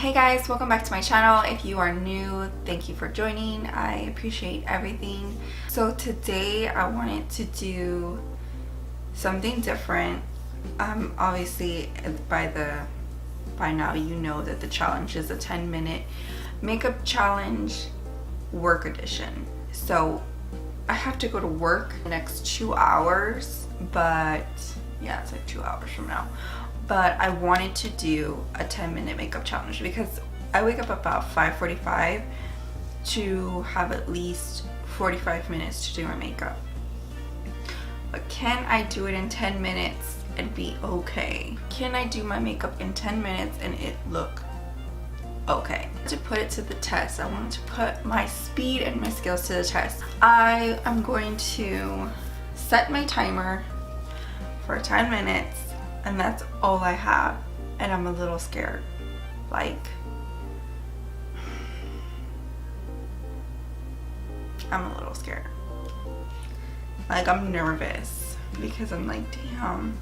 Hey guys, welcome back to my channel. If you are new, thank you for joining. I appreciate everything. So today I wanted to do something different. Obviously by now you know that the challenge is a 10-minute makeup challenge work edition. So I have to go to work the next 2 hours, but yeah, it's like 2 hours from now. But I wanted to do a 10-minute makeup challenge because I wake up about 5:45 to have at least 45 minutes to do my makeup. But can I do it in 10 minutes and be okay? Can I do my makeup in 10 minutes and it look okay? To put it to the test, I want to put my speed and my skills to the test. I am going to set my timer for 10 minutes. And that's all I have, and I'm a little scared. Like, I'm a little scared. Like, I'm nervous because I'm like, damn,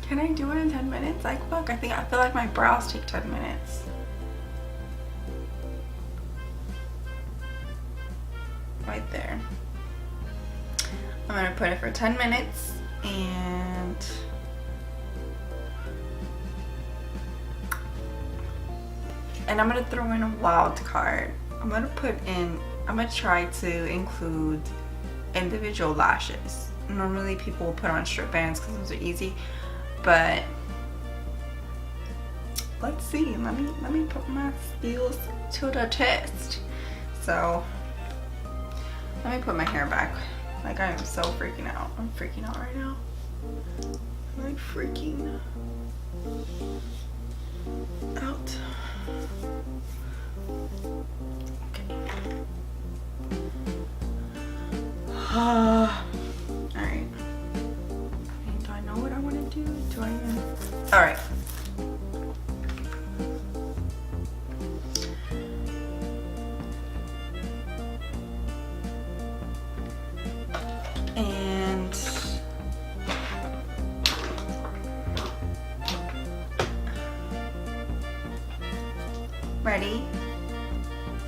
can I do it in 10 minutes? Like, look, I feel like my brows take 10 minutes. Right there. I'm gonna put it for 10 minutes. And I'm gonna throw in a wild card. I'm gonna try to include individual lashes. Normally people will put on strip bands because those are easy, but let's see. Let me put my skills to the test. So let me put my hair back. Like, I am so freaking out. I'm freaking out right now. I'm like freaking out. Okay. Alright. Do I know what I want to do? Do I even? Alright. And ready,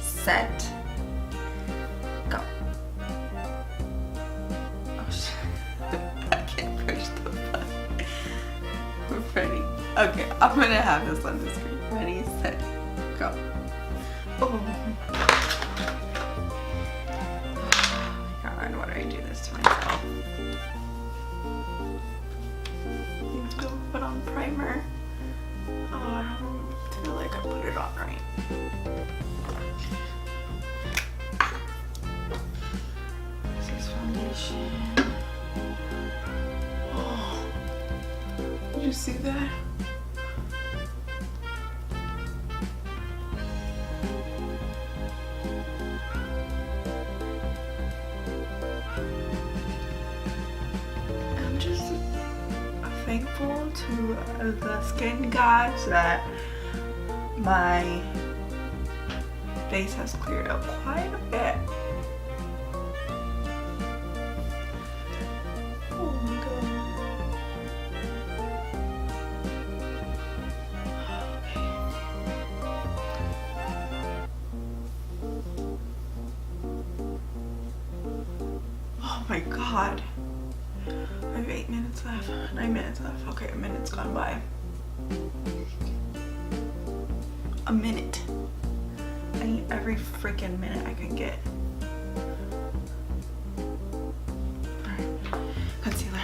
set, go. Oh shit. I can't push the button. Ready. Okay, I'm gonna have this on the screen. Ready, set, go. Oh. God, why do I do this to myself? Let's go put on primer. Oh, I don't feel like I put it on right. This is foundation. Oh, did you see that? I'm just thankful to the skin gods that my face has cleared up quite a bit. Oh my god. Oh my god. I have 8 minutes left. 9 minutes left. Okay, a minute's gone by. A minute. I need every freaking minute I can get. Alright. Concealer.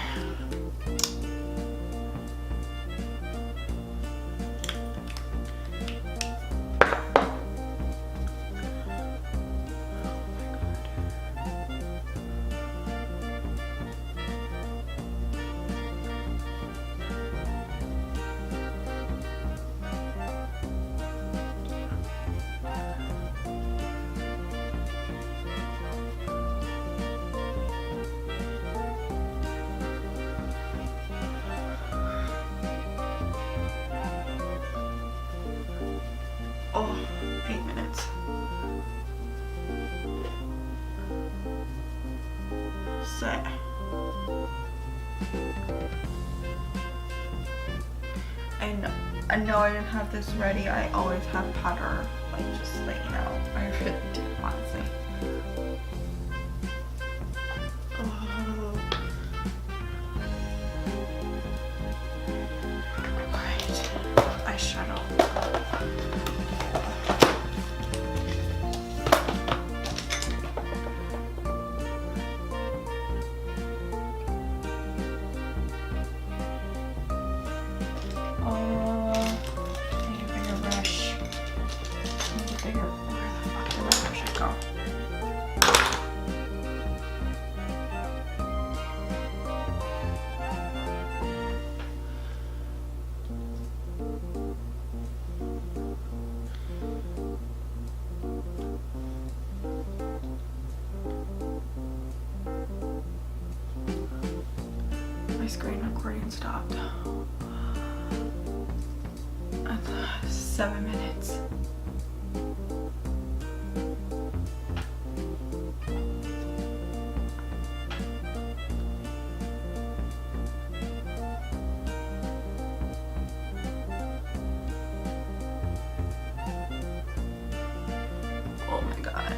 Oh, 8 minutes. Set. I know I didn't have this ready. I always have powder, like, just so you know. I really do, honestly. Oh. Alright, eyeshadow. Screen recording stopped at 7 minutes. Oh my god.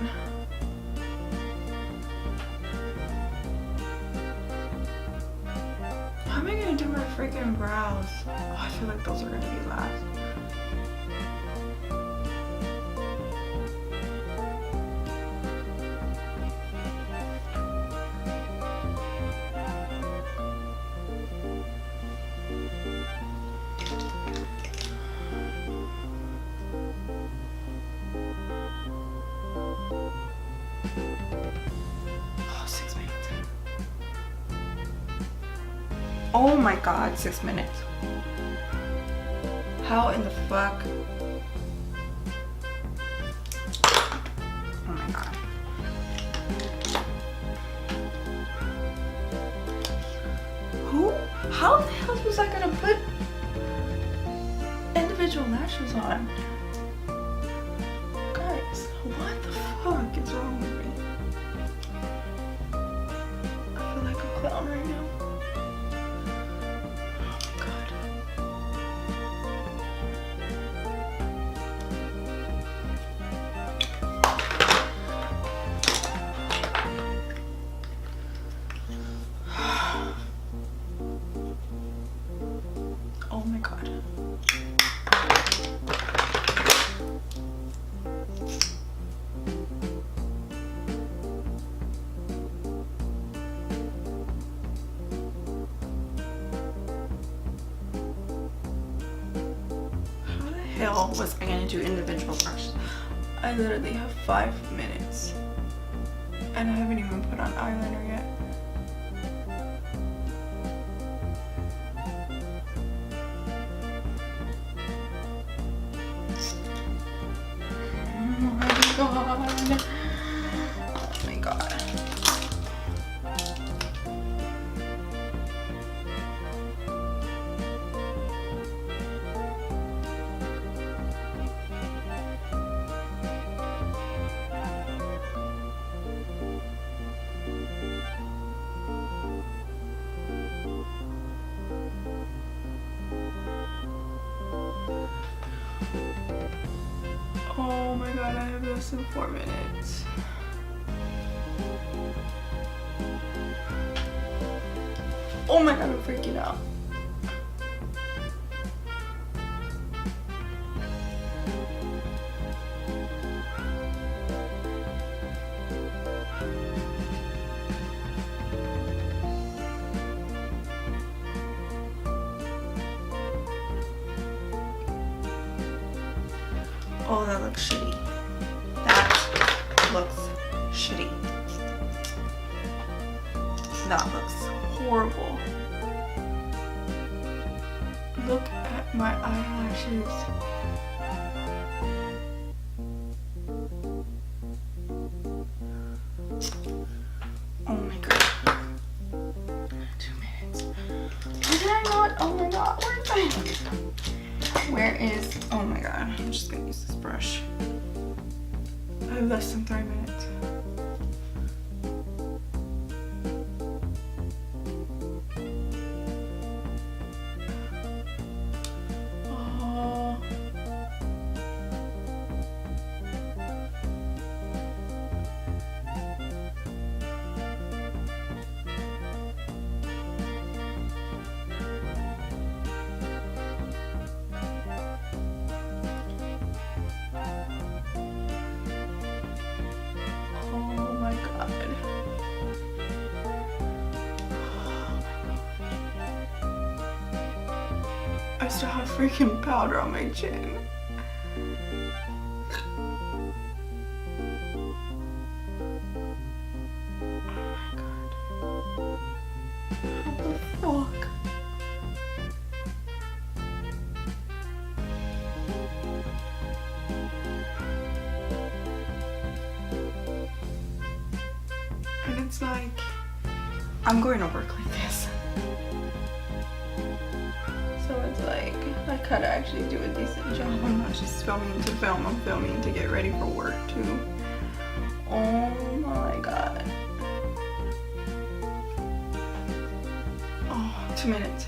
How am I gonna do my freaking brows? Oh, I feel like those are gonna be last. Oh, 6 minutes. Oh my god, 6 minutes. How in the fuck? Oh my god. Who? How the hell was I gonna put individual lashes on? Guys, what the fuck is wrong with me? I feel like a clown right now. Oh my god. How the hell was I gonna do individual brushes? I literally have 5 minutes and I haven't even put on eyeliner yet. Oh my god. Oh my god. Oh my god, I have less than 4 minutes. Oh my god, I'm freaking out. Oh, that looks shitty. That looks shitty. That looks horrible. Look at my eyelashes. Oh my god. 2 minutes. Where did I not? Oh my god. Where is I? Where is? Oh my god. I'm just gonna use this brush. I have less than 3 minutes. Oh still have freaking powder on my chin. Fuck. And it's like, I'm going to work like this. So it's like, I gotta actually do a decent job. I'm not just filming to film, I'm filming to get ready for work too. Oh my god. 2 minutes.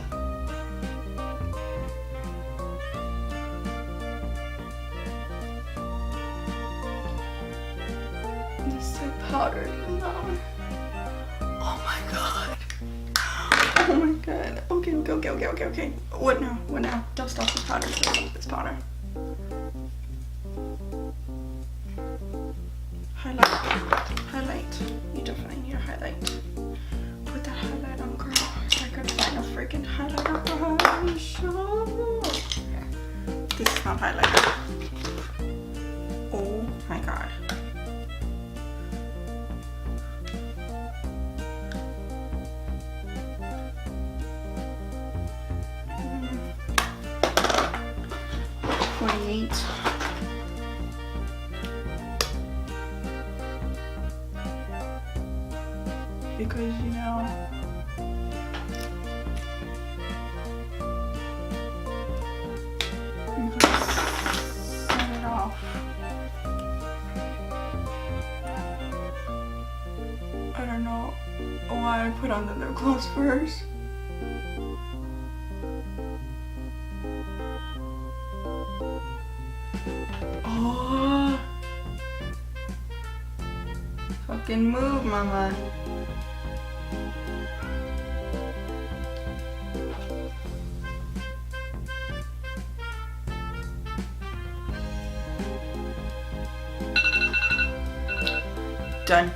This is so powdered alone. Oh my god. Oh my god. Okay. What now? Dust off the powder. Dust off this powder. Highlight. You definitely need a highlight. Put that highlight on, girl. I could find a freaking highlighter for her. Sure. This is not highlighter. Oh my god. Because you know, you can set it off. I don't know why I put on the lip gloss first. Oh, fucking move, mama. Done.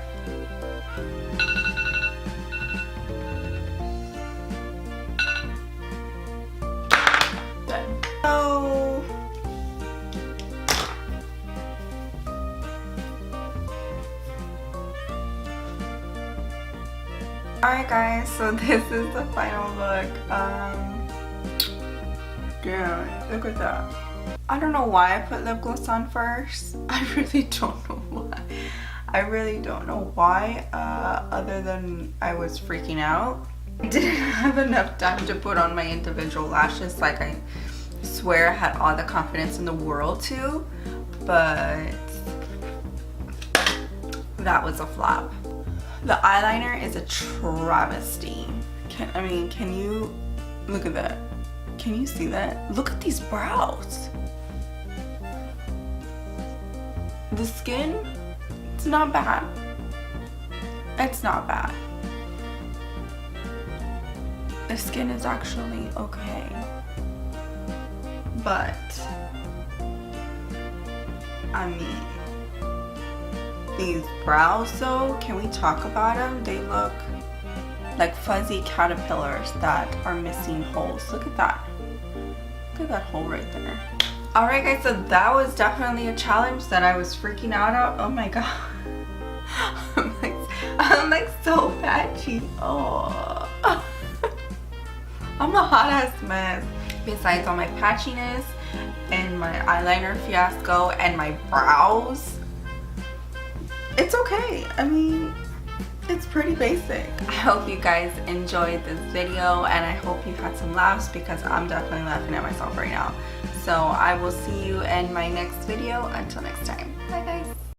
Done. Oh. Alright guys, so this is the final look. Yeah, look at that. I don't know why I put lip gloss on first. I really don't know why. Other than I was freaking out. I didn't have enough time to put on my individual lashes like I swear I had all the confidence in the world to, but that was a flop. The eyeliner is a travesty. Can you look at that? Can you see that? Look at these brows. The skin, it's not bad. It's not bad. The skin is actually okay. But, I mean, these brows though, can we talk about them? They look like fuzzy caterpillars that are missing holes. Look at that. Look at that hole right there. Alright guys, so that was definitely a challenge that I was freaking out of. Oh my god. I'm like so patchy. Oh. I'm a hot ass mess. Besides all my patchiness and my eyeliner fiasco and my brows, it's okay. I mean, it's pretty basic. I hope you guys enjoyed this video and I hope you had some laughs because I'm definitely laughing at myself right now. So I will see you in my next video. Until next time.